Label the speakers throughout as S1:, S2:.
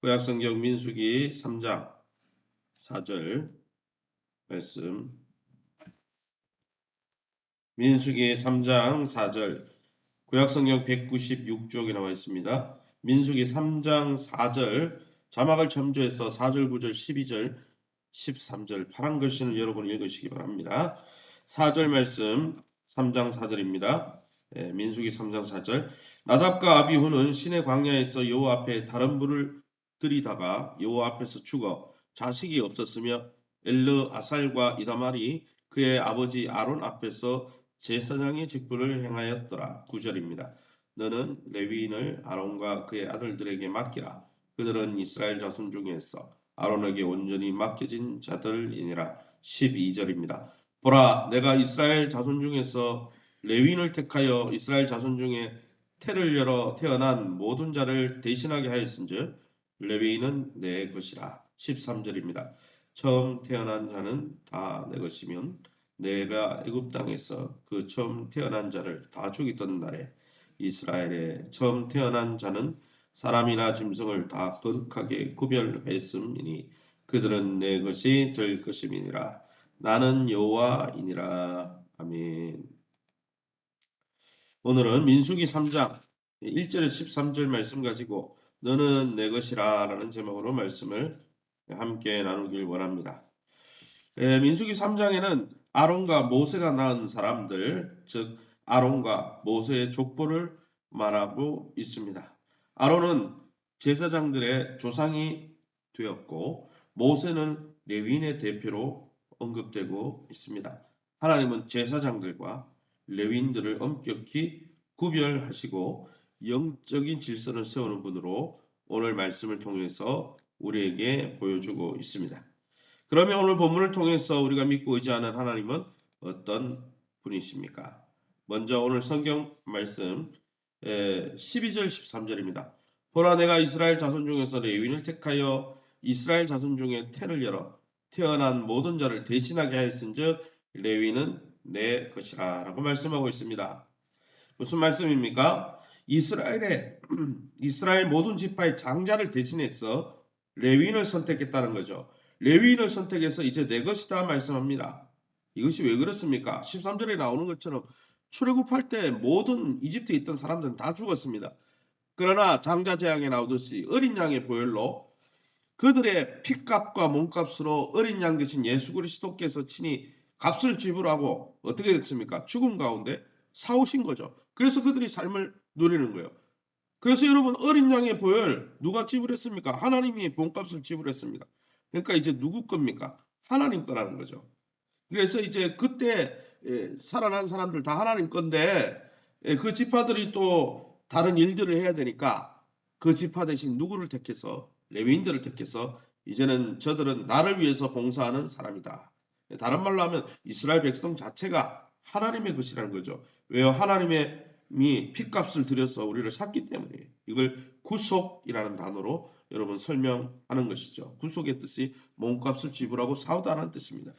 S1: 구약성경 민수기 3장 4절 말씀. 민수기 3장 4절. 구약성경 196쪽에 나와 있습니다. 민수기 3장 4절 자막을 참조해서 4절, 9절, 12절, 13절 파란 글씨는 여러분 읽으시기 바랍니다. 4절 말씀 3장 4절입니다. 민수기 3장 4절. 나답과 아비후는 신의 광야에서 여호와 앞에 다른 불을 들이다가 여호와 앞에서 죽어 자식이 없었으며 엘르아살과 이다말이 그의 아버지 아론 앞에서 제사장의 직분을 행하였더라. 9절입니다. 너는 레위인을 아론과 그의 아들들에게 맡기라. 그들은 이스라엘 자손 중에서 아론에게 온전히 맡겨진 자들이니라. 12절입니다. 보라, 내가 이스라엘 자손 중에서 레위인을 택하여 이스라엘 자손 중에 태를 열어 태어난 모든 자를 대신하게 하였은즉 레위인은 내 것이라. 13절입니다. 처음 태어난 자는 다 내 것이면 내가 애굽 땅에서 그 처음 태어난 자를 다 죽이던 날에 이스라엘의 처음 태어난 자는 사람이나 짐승을 다 거룩하게 구별했음이니 그들은 내 것이 될 것임이니라. 나는 여호와이니라. 아멘. 오늘은 민수기 3장 1절에서 13절 말씀 가지고 너는 내 것이라 라는 제목으로 말씀을 함께 나누길 원합니다. 민수기 3장에는 아론과 모세가 낳은 사람들, 즉 아론과 모세의 족보를 말하고 있습니다. 아론은 제사장들의 조상이 되었고 모세는 레위인의 대표로 언급되고 있습니다. 하나님은 제사장들과 레위인들을 엄격히 구별하시고 영적인 질서를 세우는 분으로 오늘 말씀을 통해서 우리에게 보여주고 있습니다. 그러면 오늘 본문을 통해서 우리가 믿고 의지하는 하나님은 어떤 분이십니까? 먼저 오늘 성경 말씀 12절 13절입니다. 보라, 내가 이스라엘 자손 중에서 레위인을 택하여 이스라엘 자손 중에 태를 열어 태어난 모든 자를 대신하게 하였은즉 레위인은 내 것이라 라고 말씀하고 있습니다. 무슨 말씀입니까? 이스라엘 모든 지파의 장자를 대신해서 레위인을 선택했다는 거죠. 레위인을 선택해서 이제 내 것이다 말씀합니다. 이것이 왜 그렇습니까? 13절에 나오는 것처럼 출애굽할 때 모든 이집트에 있던 사람들은 다 죽었습니다. 그러나 장자 재앙에 나오듯이 어린 양의 보혈로 그들의 피값과 몸값으로 어린 양 대신 예수 그리스도께서 친히 값을 지불하고 어떻게 됐습니까? 죽음 가운데 사오신 거죠. 그래서 그들이 삶을 누리는 거예요. 그래서 여러분 어린 양의 보혈 누가 지불했습니까? 하나님이 몸값을 지불했습니다. 그러니까 이제 누구 겁니까? 하나님 거라는 거죠. 그래서 이제 그때 살아난 사람들 다 하나님 건데 그 지파들이 또 다른 일들을 해야 되니까 그 지파 대신 누구를 택해서 레위인들을 택해서 이제는 저들은 나를 위해서 봉사하는 사람이다. 다른 말로 하면 이스라엘 백성 자체가 하나님의 것이라는 거죠. 왜요? 하나님이 피값을 들여서 우리를 샀기 때문에 이걸 구속이라는 단어로 여러분 설명하는 것이죠. 구속의 뜻이 몸값을 지불하고 사오다라는 뜻입니다.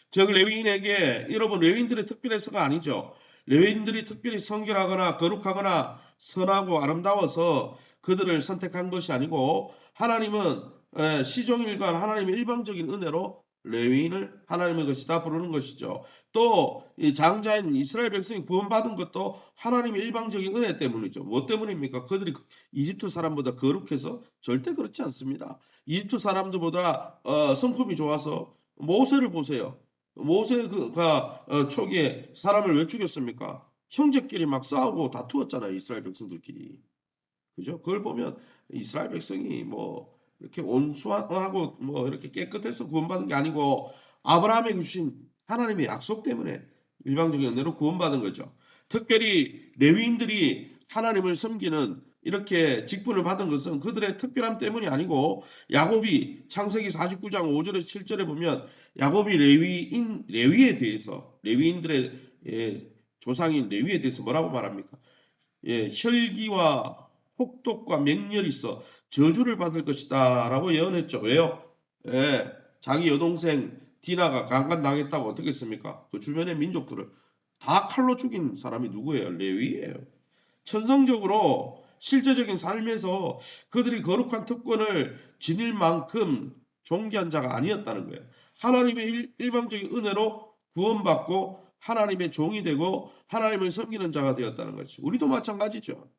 S1: 즉 레위인에게 여러분 레위인들의 특별해서가 아니죠. 레위인들이 특별히 성결하거나 거룩하거나 선하고 아름다워서 그들을 선택한 것이 아니고 하나님은 시종일관 하나님의 일방적인 은혜로 레위인을 하나님의 것이다 부르는 것이죠. 또 이 장자인 이스라엘 백성이 구원받은 것도 하나님의 일방적인 은혜 때문이죠. 뭐 때문입니까? 그들이 이집트 사람보다 거룩해서 절대 그렇지 않습니다. 이집트 사람들보다 성품이 좋아서 모세를 보세요. 모세가 초기에 사람을 왜 죽였습니까? 형제끼리 막 싸우고 다투었잖아요. 이스라엘 백성들끼리. 그죠? 그걸 보면 이스라엘 백성이 뭐 이렇게 온수하고 뭐 이렇게 깨끗해서 구원받은 게 아니고 아브라함에게 주신 하나님의 약속 때문에 일방적인 은혜로 구원받은 거죠. 특별히 레위인들이 하나님을 섬기는 이렇게 직분을 받은 것은 그들의 특별함 때문이 아니고 야곱이 창세기 49장 5절에서 7절에 보면 야곱이 레위에 대해서 레위인들의 조상인 레위에 대해서 뭐라고 말합니까? 혈기와 혹독과 맹렬이 있어 저주를 받을 것이다라고 예언했죠. 왜요? 자기 여동생 디나가 강간당했다고 어떻게 했습니까? 그 주변의 민족들을 다 칼로 죽인 사람이 누구예요? 레위예요. 천성적으로 실제적인 삶에서 그들이 거룩한 특권을 지닐 만큼 존귀한 자가 아니었다는 거예요. 하나님의 일방적인 은혜로 구원받고 하나님의 종이 되고 하나님을 섬기는 자가 되었다는 것이. 우리도 마찬가지죠.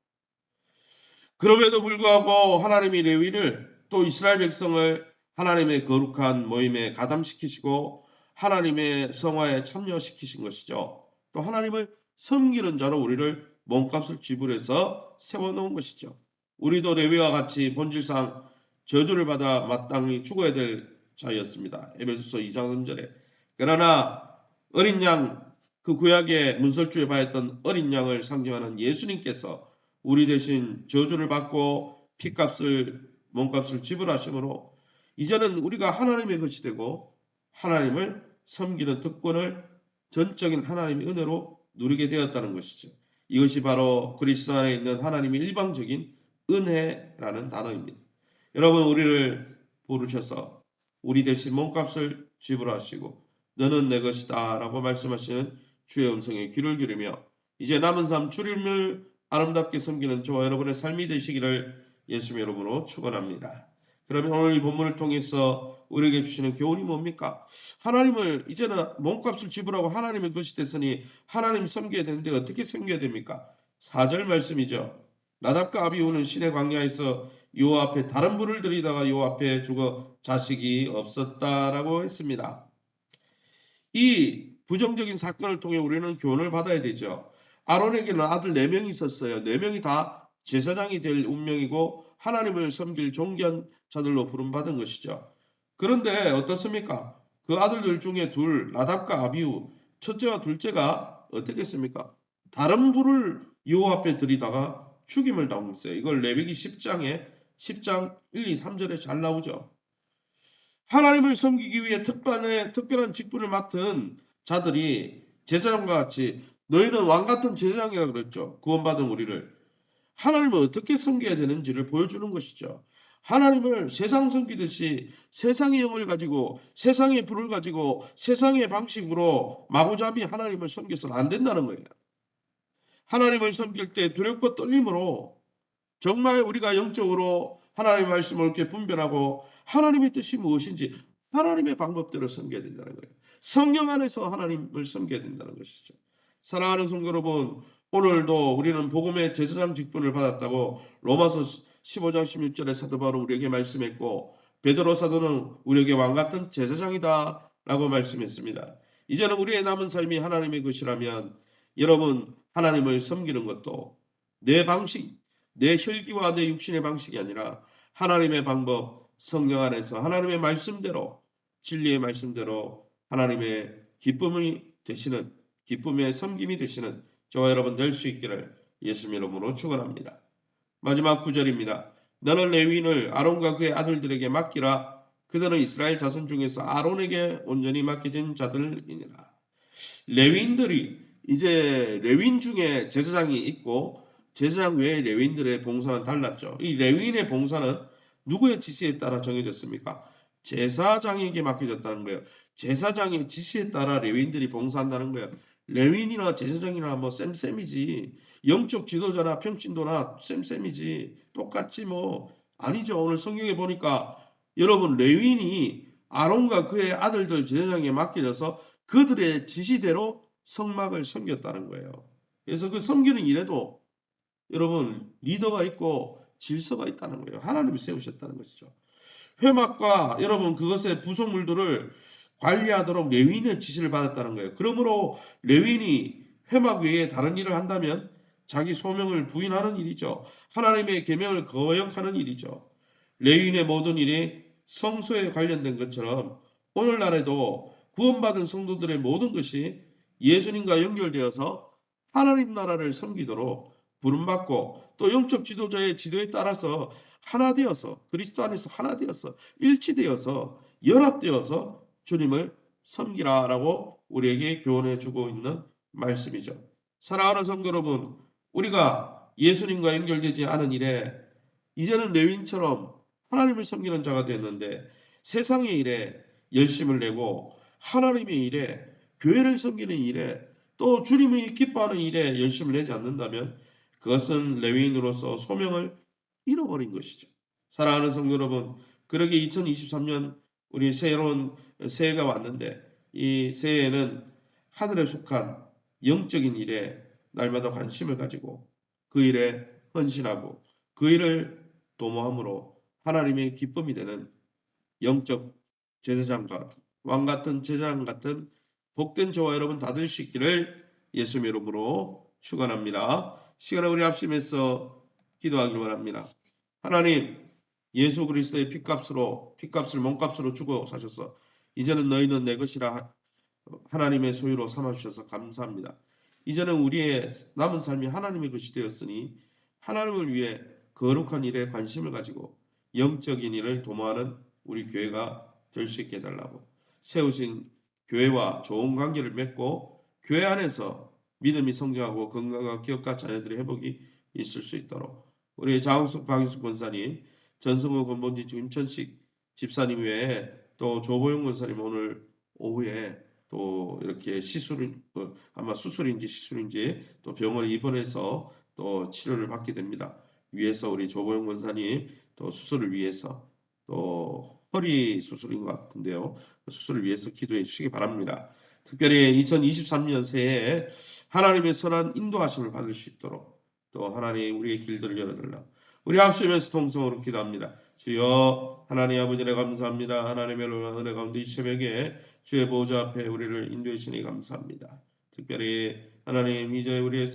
S1: 그럼에도 불구하고 하나님이 레위를 또 이스라엘 백성을 하나님의 거룩한 모임에 가담시키시고 하나님의 성화에 참여시키신 것이죠. 또 하나님을 섬기는 자로 우리를 몸값을 지불해서 세워놓은 것이죠. 우리도 레위와 같이 본질상 저주를 받아 마땅히 죽어야 될 자였습니다. 에베소서 2장 3절에. 그러나 어린 양, 그 구약의 문설주에 바였던 어린 양을 상징하는 예수님께서 우리 대신 저주를 받고 피값을 몸값을 지불하심으로 이제는 우리가 하나님의 것이 되고 하나님을 섬기는 특권을 전적인 하나님의 은혜로 누리게 되었다는 것이죠. 이것이 바로 그리스도 안에 있는 하나님의 일방적인 은혜라는 단어입니다. 여러분, 우리를 부르셔서 우리 대신 몸값을 지불하시고 너는 내 것이다 라고 말씀하시는 주의 음성에 귀를 기울이며 이제 남은 삶 주님을 아름답게 섬기는 저와 여러분의 삶이 되시기를 예수님의 이름으로 축원합니다. 그러면 오늘 이 본문을 통해서 우리에게 주시는 교훈이 뭡니까? 하나님을 이제는 몸값을 지불하고 하나님의 것이 됐으니 하나님 섬겨야 되는데 어떻게 섬겨야 됩니까? 4절 말씀이죠. 나답과 아비후는 시내 광야에서 여호와 앞에 다른 불을 들이다가 여호와 앞에 죽어 자식이 없었다라고 했습니다. 이 부정적인 사건을 통해 우리는 교훈을 받아야 되죠. 아론에게는 아들 4명이 있었어요. 4명이 다 제사장이 될 운명이고 하나님을 섬길 존귀한 자들로 부름받은 것이죠. 그런데 어떻습니까? 그 아들들 중에 둘, 나답과 아비후, 첫째와 둘째가 어떻게 했습니까? 다른 불을 여호와 앞에 들이다가 죽임을 당했어요. 이걸 레위기 10장 1, 2, 3절에 잘 나오죠. 하나님을 섬기기 위해 특별한 직분을 맡은 자들이 제사장과 같이 너희는 왕 같은 제사장이라 그랬죠. 구원받은 우리를. 하나님을 어떻게 섬겨야 되는지를 보여주는 것이죠. 하나님을 세상 섬기듯이 세상의 영을 가지고 세상의 불을 가지고 세상의 방식으로 마구잡이 하나님을 섬겨서는 안 된다는 거예요. 하나님을 섬길 때 두렵고 떨림으로 정말 우리가 영적으로 하나님의 말씀을 이렇게 분별하고 하나님의 뜻이 무엇인지 하나님의 방법대로 섬겨야 된다는 거예요. 성령 안에서 하나님을 섬겨야 된다는 것이죠. 사랑하는 성도 여러분, 오늘도 우리는 복음의 제사장 직분을 받았다고 로마서 15장 16절에 사도 바울은 우리에게 말씀했고 베드로 사도는 우리에게 왕 같은 제사장이다 라고 말씀했습니다. 이제는 우리의 남은 삶이 하나님의 것이라면 여러분 하나님을 섬기는 것도 내 방식, 내 혈기와 내 육신의 방식이 아니라 하나님의 방법, 성령 안에서 하나님의 말씀대로 진리의 말씀대로 하나님의 기쁨이 되시는 기쁨의 섬김이 되시는 저와 여러분 될 수 있기를 예수님 이름으로 축원합니다. 마지막 구절입니다. 너는 레위인을 아론과 그의 아들들에게 맡기라. 그들은 이스라엘 자손 중에서 아론에게 온전히 맡겨진 자들이니라. 레위인들이 이제 레위인 중에 제사장이 있고 제사장 외의 레위인들의 봉사는 달랐죠. 이 레위인의 봉사는 누구의 지시에 따라 정해졌습니까? 제사장에게 맡겨졌다는 거예요. 제사장의 지시에 따라 레위인들이 봉사한다는 거예요. 레위인이나 제사장이나 뭐 쌤쌤이지. 영적 지도자나 평신도나 쌤쌤이지. 똑같지 뭐. 아니죠. 오늘 성경에 보니까 여러분 레위인이 아론과 그의 아들들 제사장에 맡겨져서 그들의 지시대로 성막을 섬겼다는 거예요. 그래서 그 섬기는 일에도 여러분 리더가 있고 질서가 있다는 거예요. 하나님이 세우셨다는 것이죠. 회막과 여러분 그것의 부속물들을 관리하도록 레위인의 지시를 받았다는 거예요. 그러므로 레위인이 회막 외에 다른 일을 한다면 자기 소명을 부인하는 일이죠. 하나님의 계명을 거역하는 일이죠. 레위인의 모든 일이 성소에 관련된 것처럼 오늘날에도 구원받은 성도들의 모든 것이 예수님과 연결되어서 하나님 나라를 섬기도록 부름받고 또 영적 지도자의 지도에 따라서 하나 되어서 그리스도 안에서 하나 되어서 일치되어서 연합되어서 주님을 섬기라라고 우리에게 교훈해 주고 있는 말씀이죠. 사랑하는 성도 여러분, 우리가 예수님과 연결되지 않은 일에 이제는 레위인처럼 하나님을 섬기는 자가 되었는데 세상의 일에 열심을 내고 하나님의 일에 교회를 섬기는 일에 또 주님이 기뻐하는 일에 열심을 내지 않는다면 그것은 레위인으로서 소명을 잃어버린 것이죠. 사랑하는 성도 여러분, 그러게 2023년 우리 새로운 새해가 왔는데 이 새해에는 하늘에 속한 영적인 일에 날마다 관심을 가지고 그 일에 헌신하고 그 일을 도모함으로 하나님의 기쁨이 되는 영적 제사장과 같은 왕 같은 제사장 같은 복된 저와 여러분 다 될 수 있기를 예수님의 이름으로 축원합니다. 시간을 우리 합심해서 기도하길 바랍니다. 하나님, 예수 그리스도의 피값을 몸값으로 주고 사셔서 이제는 너희는 내 것이라 하나님의 소유로 삼아 주셔서 감사합니다. 이제는 우리의 남은 삶이 하나님의 것이 되었으니 하나님을 위해 거룩한 일에 관심을 가지고 영적인 일을 도모하는 우리 교회가 될 수 있게 해달라고 세우신 교회와 좋은 관계를 맺고 교회 안에서 믿음이 성장하고 건강과 기업과 자녀들의 회복이 있을 수 있도록 우리 장숙 박인숙 권사님, 전성호 권본지 임천식 집사님 외에 또 조보영 권사님 오늘 오후에 또 이렇게 아마 수술인지 시술인지 또 병원에 입원해서 또 치료를 받게 됩니다. 위해서 우리 조보영 권사님 또 수술을 위해서 또 허리 수술인 것 같은데요. 수술을 위해서 기도해 주시기 바랍니다. 특별히 2023년 새해에 하나님의 선한 인도하심을 받을 수 있도록 또 하나님 우리의 길들을 열어달라. 우리 합심해서 통성으로 기도합니다. 주여 하나님 아버지를 감사합니다. 하나님의 놀라운 은혜 가운데 이 새벽에 주의 보좌 앞에 우리를 인도해 주시니 감사합니다. 특별히 하나님 이제 우리의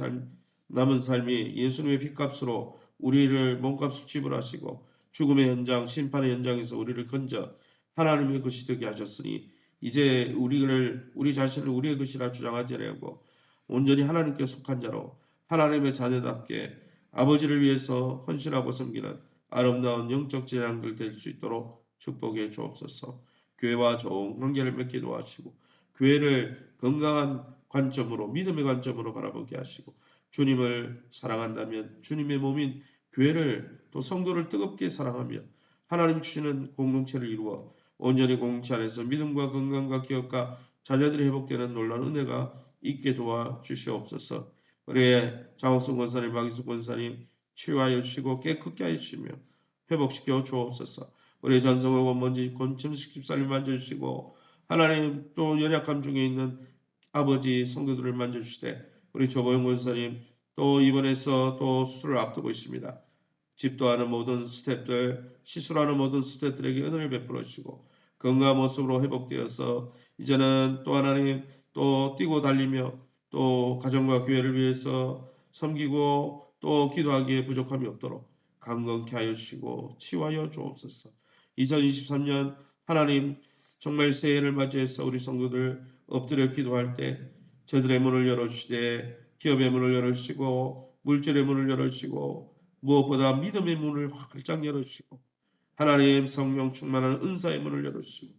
S1: 남은 삶이 예수님의 피값으로 우리를 몸값을 지불하시고 죽음의 현장, 심판의 현장에서 우리를 건져 하나님의 것이 되게 하셨으니 이제 우리 자신을 우리의 것이라 주장하지 않고 온전히 하나님께 속한 자로 하나님의 자녀답게 아버지를 위해서 헌신하고 섬기는 아름다운 영적 제량들 될 수 있도록 축복해 주옵소서. 교회와 좋은 관계를 맺게 도와주시고 교회를 건강한 관점으로 믿음의 관점으로 바라보게 하시고 주님을 사랑한다면 주님의 몸인 교회를 또 성도를 뜨겁게 사랑하며 하나님 주시는 공동체를 이루어 온전히 공동체 안에서 믿음과 건강과 기업과 자녀들이 회복되는 놀라운 은혜가 있게 도와주시옵소서. 우리 장옥순 권사님, 박희숙 권사님 치유하여 주시고 깨끗게 하여 주시며 회복시켜 주옵소서. 우리 전성호 원문지 권천식 집사님 만져주시고 하나님 또 연약함 중에 있는 아버지 성도들을 만져주시되 우리 조보영 권사님 또 입원해서 또 수술을 앞두고 있습니다. 집도하는 모든 스태프들, 시술하는 모든 스태프들에게 은혜를 베풀어 주시고 건강한 모습으로 회복되어서 이제는 또 하나님 또 뛰고 달리며 또 가정과 교회를 위해서 섬기고 또 기도하기에 부족함이 없도록 강건케 하여 주시고 치유하여 주옵소서. 2023년 하나님 정말 새해를 맞이해서 우리 성도들 엎드려 기도할 때 저들의 문을 열어주시되 기업의 문을 열어주시고 물질의 문을 열어주시고 무엇보다 믿음의 문을 활짝 열어주시고 하나님 성령 충만한 은사의 문을 열어주시고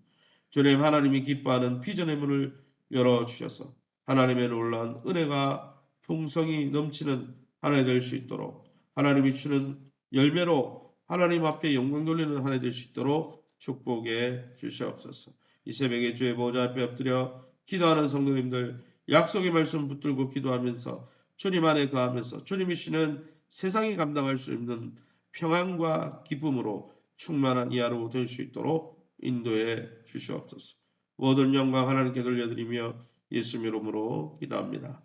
S1: 주님 하나님이 기뻐하는 비전의 문을 열어주셔서 하나님의 놀라운 은혜가 풍성이 넘치는 한 해 될 수 있도록 하나님이 주는 열매로 하나님 앞에 영광 돌리는 한 해 될 수 있도록 축복해 주시옵소서. 이 새벽에 주의 보좌 앞에 엎드려 기도하는 성도님들 약속의 말씀 붙들고 기도하면서 주님 안에 거하면서 주님이 주시는 세상이 감당할 수 없는 평안과 기쁨으로 충만한 이 하루 될 수 있도록 인도해 주시옵소서. 모든 영광 하나님께 돌려드리며 예수님 이름으로 기도합니다.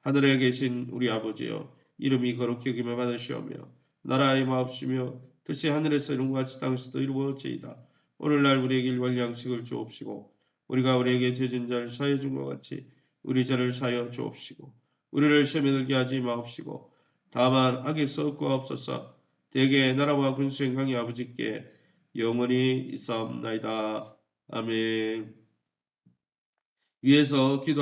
S1: 하늘에 계신 우리 아버지여 이름이 거룩히 여김을 받으시오며 나라의 마옵시며 뜻이 하늘에서 이룬 것 같이 땅에서도 이루어지이다. 오늘날 우리에게 일용 양식을 주옵시고 우리가 우리에게 죄진 자를 사하여 준 것 같이 우리 죄를 사하여 주옵시고 우리를 시험에 들게 하지 마옵시고 다만 악에서 구하옵소서. 대개 나라와 군수 영광이 아버지께 영원히 있사옵나이다. 아멘. 위에서 기도